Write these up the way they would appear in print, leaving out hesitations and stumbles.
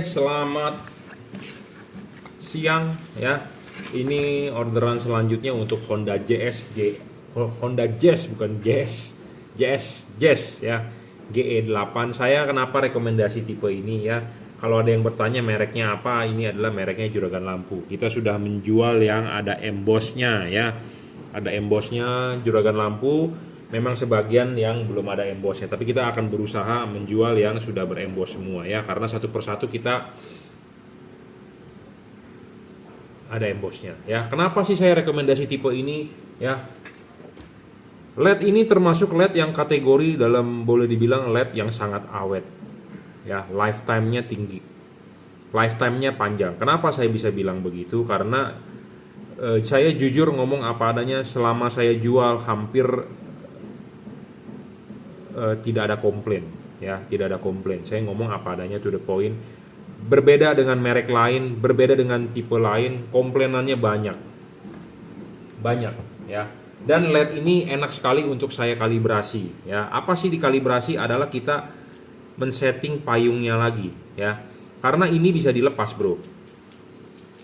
Selamat siang ya. Ini orderan selanjutnya untuk Honda Honda Jazz bukan Jazz. Jazz ya. GE8. Saya kenapa rekomendasi tipe ini ya? Kalau ada yang bertanya mereknya apa, ini adalah mereknya juragan lampu. Kita sudah menjual yang ada embossnya ya. Ada embossnya juragan lampu. Memang sebagian yang belum ada embossnya, tapi kita akan berusaha menjual yang sudah beremboss semua ya, karena satu persatu kita ada embossnya ya. Kenapa sih saya rekomendasi tipe ini ya? LED ini termasuk LED yang kategori dalam, boleh dibilang LED yang sangat awet ya, lifetime-nya tinggi, lifetime-nya panjang. Kenapa saya bisa bilang begitu? Karena saya jujur ngomong apa adanya, selama saya jual hampir tidak ada komplain ya, tidak ada komplain. Saya ngomong apa adanya, to the point. Berbeda dengan merek lain, berbeda dengan tipe lain, komplainannya banyak ya. Dan LED ini enak sekali untuk saya kalibrasi ya. Apa sih dikalibrasi? Adalah kita men-setting payungnya lagi ya, karena ini bisa dilepas bro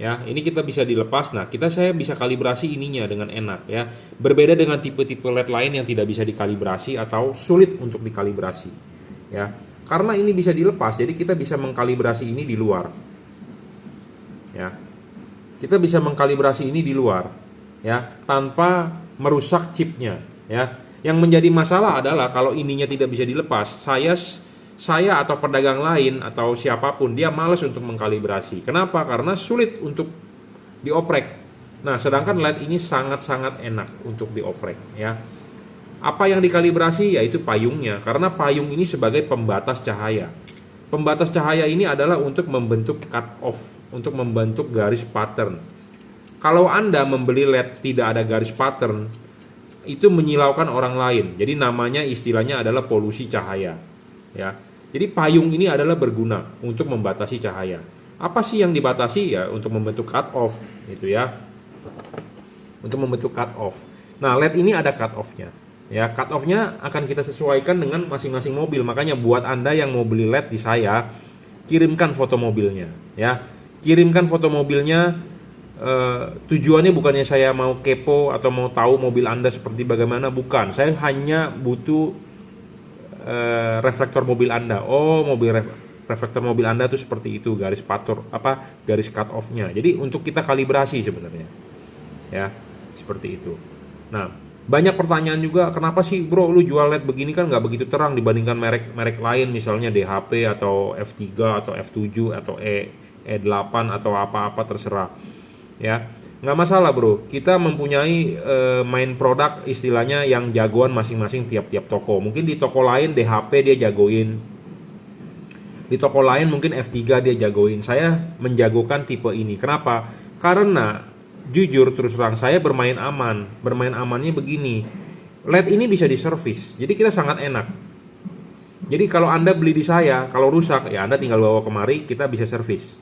ya. Ini kita bisa dilepas. Nah, saya bisa kalibrasi ininya dengan enak ya. Berbeda dengan tipe-tipe LED lain yang tidak bisa dikalibrasi atau sulit untuk dikalibrasi ya. Karena ini bisa dilepas, jadi kita bisa mengkalibrasi ini di luar ya. Kita bisa mengkalibrasi ini di luar ya, tanpa merusak chipnya ya. Yang menjadi masalah adalah kalau ininya tidak bisa dilepas, saya atau pedagang lain atau siapapun dia malas untuk mengkalibrasi. Kenapa? Karena sulit untuk dioprek. Nah, sedangkan LED ini sangat-sangat enak untuk dioprek ya. Apa yang dikalibrasi? Yaitu payungnya, karena payung ini sebagai pembatas cahaya. Pembatas cahaya ini adalah untuk membentuk cut off, untuk membentuk garis pattern. Kalau Anda membeli LED tidak ada garis pattern, itu menyilaukan orang lain. Jadi namanya, istilahnya adalah polusi cahaya ya. Jadi payung ini adalah berguna untuk membatasi cahaya. Apa sih yang dibatasi? Ya untuk membentuk cut off gitu ya. Untuk membentuk cut off. Nah, LED ini ada cut off-nya. Ya, cut off-nya akan kita sesuaikan dengan masing-masing mobil. Makanya buat Anda yang mau beli LED di saya, kirimkan foto mobilnya ya. Kirimkan foto mobilnya. Tujuannya bukannya saya mau kepo atau mau tahu mobil Anda seperti bagaimana, bukan. Saya hanya butuh reflektor mobil Anda. Oh, reflektor mobil Anda tuh seperti itu, garis garis cut off-nya. Jadi untuk kita kalibrasi sebenarnya ya, seperti itu. Nah, banyak pertanyaan juga, kenapa sih bro lu jual LED begini kan nggak begitu terang dibandingkan merek lain, misalnya DHP atau F3 atau F7 atau E8 atau apa-apa, terserah ya. Nggak masalah bro, kita mempunyai main produk istilahnya yang jagoan masing-masing tiap-tiap toko. Mungkin di toko lain DHP dia jagoin, di toko lain mungkin F3 dia jagoin. Saya menjagokan tipe ini. Kenapa? Karena jujur terus terang saya bermain aman. Bermain amannya begini, LED ini bisa diservis, jadi kita sangat enak. Jadi kalau Anda beli di saya, kalau rusak ya Anda tinggal bawa kemari, kita bisa servis.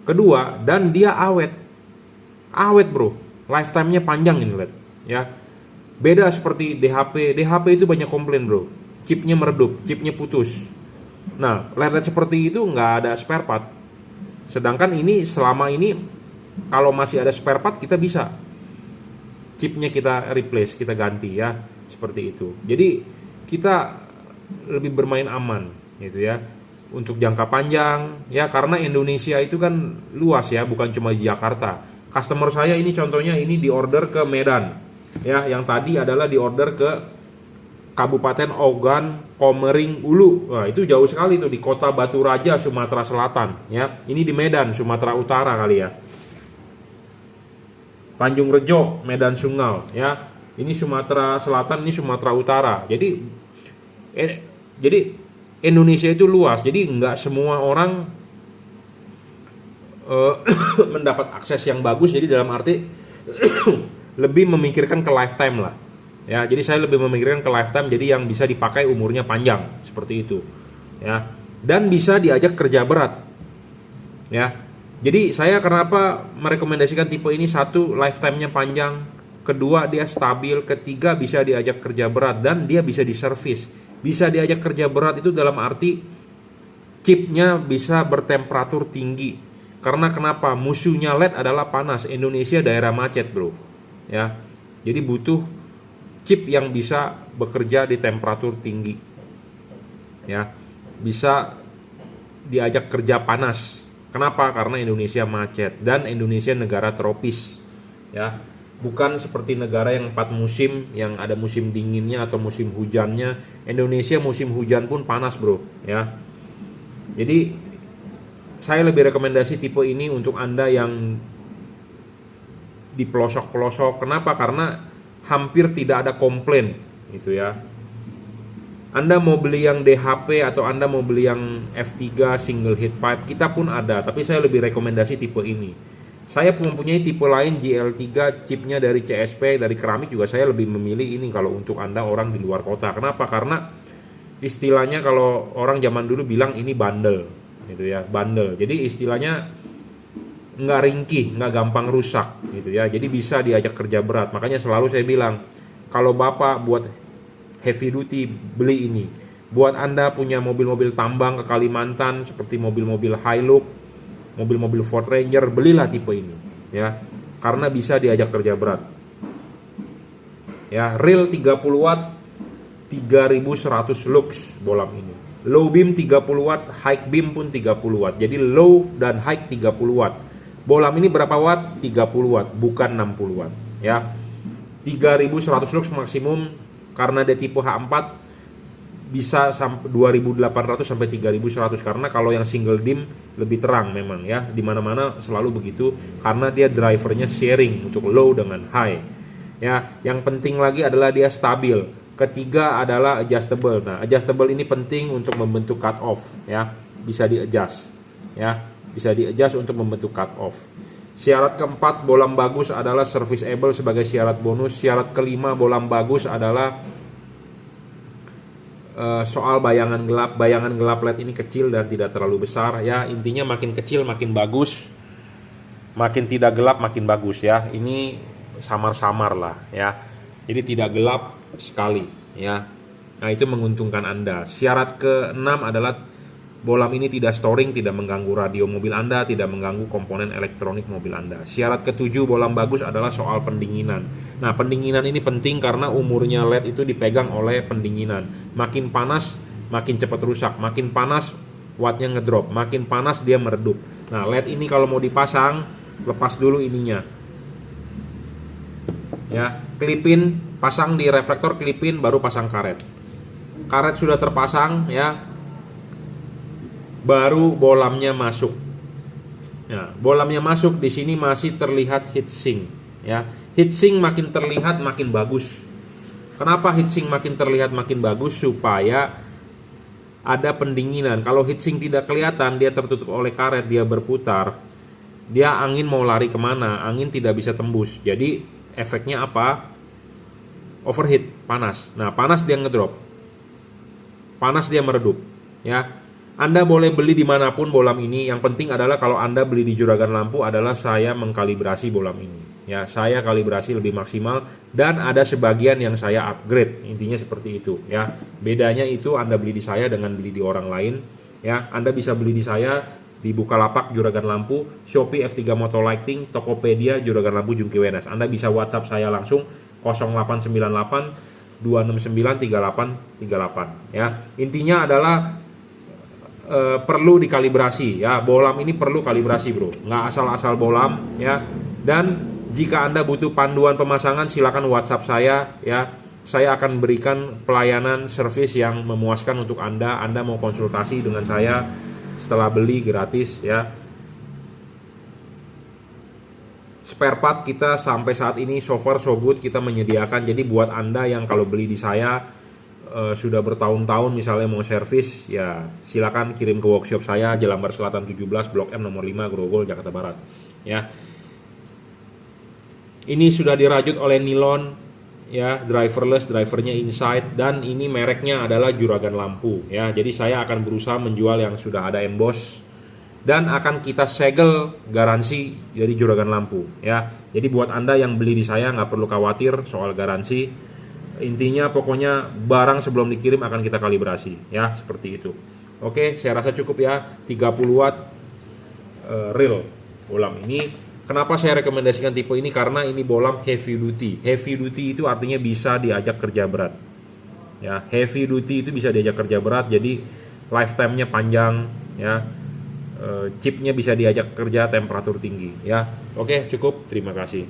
Kedua, dan dia awet bro, lifetime-nya panjang ini LED ya. Beda seperti DHP itu banyak komplain bro, chipnya meredup, chipnya putus. Nah, LED seperti itu nggak ada spare part. Sedangkan ini selama ini kalau masih ada spare part, kita bisa chipnya kita replace, kita ganti ya, seperti itu. Jadi kita lebih bermain aman gitu ya, untuk jangka panjang ya, karena Indonesia itu kan luas ya, bukan cuma di Jakarta. Customer saya ini contohnya ini di order ke Medan ya, yang tadi adalah di order ke Kabupaten Ogan Komering Ulu. Wah, itu jauh sekali tuh, di Kota Batu Raja, Sumatera Selatan ya. Ini di Medan, Sumatera Utara kali ya. Tanjung Rejo, Medan Sunggal ya. Ini Sumatera Selatan, ini Sumatera Utara. Jadi Indonesia itu luas, jadi nggak semua orang mendapat akses yang bagus. Jadi dalam arti lebih memikirkan ke lifetime lah ya. Jadi saya lebih memikirkan ke lifetime, jadi yang bisa dipakai umurnya panjang, seperti itu ya. Dan bisa diajak kerja berat ya. Jadi saya kenapa merekomendasikan tipe ini? Satu, lifetime-nya panjang. Kedua, dia stabil. Ketiga, bisa diajak kerja berat dan dia bisa diservis. Bisa diajak kerja berat itu dalam arti chipnya bisa bertemperatur tinggi. Karena kenapa? Musuhnya LED adalah panas. Indonesia daerah macet, bro. Ya, jadi butuh chip yang bisa bekerja di temperatur tinggi. Ya, bisa diajak kerja panas. Kenapa? Karena Indonesia macet dan Indonesia negara tropis. Ya, bukan seperti negara yang 4 musim, yang ada musim dinginnya atau musim hujannya. Indonesia musim hujan pun panas, bro. Ya, jadi saya lebih rekomendasi tipe ini untuk Anda yang di pelosok-pelosok. Kenapa? Karena hampir tidak ada komplain gitu ya. Anda mau beli yang DHP atau Anda mau beli yang F3 single heat pipe, kita pun ada, tapi saya lebih rekomendasi tipe ini. Saya mempunyai tipe lain GL3, chipnya dari CSP, dari keramik juga saya lebih memilih ini kalau untuk Anda orang di luar kota. Kenapa? Karena istilahnya kalau orang zaman dulu bilang ini bandel gitu ya, bandel. Jadi istilahnya nggak ringkih, nggak gampang rusak gitu ya. Jadi bisa diajak kerja berat. Makanya selalu saya bilang, kalau Bapak buat heavy duty, beli ini. Buat Anda punya mobil-mobil tambang ke Kalimantan seperti mobil-mobil Hilux, mobil-mobil Ford Ranger, belilah tipe ini ya. Karena bisa diajak kerja berat. Ya, real 30 watt 3100 lux bolam ini. Low beam 30 watt, high beam pun 30 watt. Jadi low dan high 30 watt. Bolam ini berapa watt? 30 watt, bukan 60 watt ya. 3100 lux maksimum. Karena dia tipe H4 bisa sampai 2800 sampai 3100, karena kalau yang single dim lebih terang memang ya, di mana-mana selalu begitu karena dia drivernya sharing untuk low dengan high. Ya, yang penting lagi adalah dia stabil. Ketiga adalah adjustable. Nah, adjustable ini penting untuk membentuk cut off ya, bisa di-adjust ya, bisa di-adjust untuk membentuk cut off. Syarat keempat, bolam bagus adalah serviceable sebagai syarat bonus. Syarat kelima, bolam bagus adalah soal bayangan gelap. Bayangan gelap LED ini kecil dan tidak terlalu besar ya. Intinya makin kecil makin bagus, makin tidak gelap makin bagus ya. Ini samar-samar lah ya. Jadi tidak gelap sekali ya. Nah, itu menguntungkan Anda. Syarat keenam adalah bolam ini tidak storing, tidak mengganggu radio mobil Anda, tidak mengganggu komponen elektronik mobil Anda. Syarat ketujuh, bolam bagus adalah soal pendinginan. Nah, pendinginan ini penting karena umurnya LED itu dipegang oleh pendinginan. Makin panas, makin cepat rusak. Makin panas, wattnya ngedrop. Makin panas, dia meredup. Nah, LED ini kalau mau dipasang, lepas dulu ininya. Ya, klipin, pasang di reflektor, klipin, baru pasang karet. Karet sudah terpasang ya, baru bolamnya masuk. Ya, bolamnya masuk, di sini masih terlihat heatsink ya. Heatsink makin terlihat makin bagus. Kenapa heatsink makin terlihat makin bagus? Supaya ada pendinginan. Kalau heatsink tidak kelihatan, dia tertutup oleh karet, dia berputar, dia angin mau lari kemana, angin tidak bisa tembus. Jadi efeknya apa? Overheat, panas. Nah, panas dia ngedrop, panas dia meredup ya. Anda boleh beli dimanapun bolam ini. Yang penting adalah kalau Anda beli di Juragan Lampu adalah saya mengkalibrasi bolam ini. Ya, saya kalibrasi lebih maksimal dan ada sebagian yang saya upgrade. Intinya seperti itu. Ya, bedanya itu Anda beli di saya dengan beli di orang lain. Ya, Anda bisa beli di saya di Bukalapak Juragan Lampu, Shopee F3 Moto Lighting, Tokopedia Juragan Lampu Jungki Wenas. Anda bisa WhatsApp saya langsung 0898 269 3838. Ya, intinya adalah perlu dikalibrasi ya. Bolam ini perlu kalibrasi, bro, nggak asal-asal bolam ya. Dan jika Anda butuh panduan pemasangan, silakan WhatsApp saya ya. Saya akan berikan pelayanan servis yang memuaskan untuk Anda. Anda mau konsultasi dengan saya setelah beli gratis ya. Spare part kita sampai saat ini so far so good, kita menyediakan. Jadi buat Anda yang kalau beli di saya sudah bertahun-tahun misalnya mau servis, ya silakan kirim ke workshop saya Jelambar Selatan 17 Blok M nomor 5 Grogol Jakarta Barat ya. Ini sudah dirajut oleh nilon ya, driverless, drivernya inside, dan ini mereknya adalah Juragan Lampu ya. Jadi saya akan berusaha menjual yang sudah ada emboss dan akan kita segel garansi dari Juragan Lampu ya. Jadi buat Anda yang beli di saya nggak perlu khawatir soal garansi. Intinya pokoknya barang sebelum dikirim akan kita kalibrasi ya, seperti itu. Oke, saya rasa cukup ya, 30 watt real bolam ini. Kenapa saya rekomendasikan tipe ini? Karena ini bolam heavy duty. Heavy duty itu artinya bisa diajak kerja berat. Ya, heavy duty itu bisa diajak kerja berat, jadi lifetime-nya panjang ya. Chipnya bisa diajak kerja temperatur tinggi ya. Oke, cukup. Terima kasih.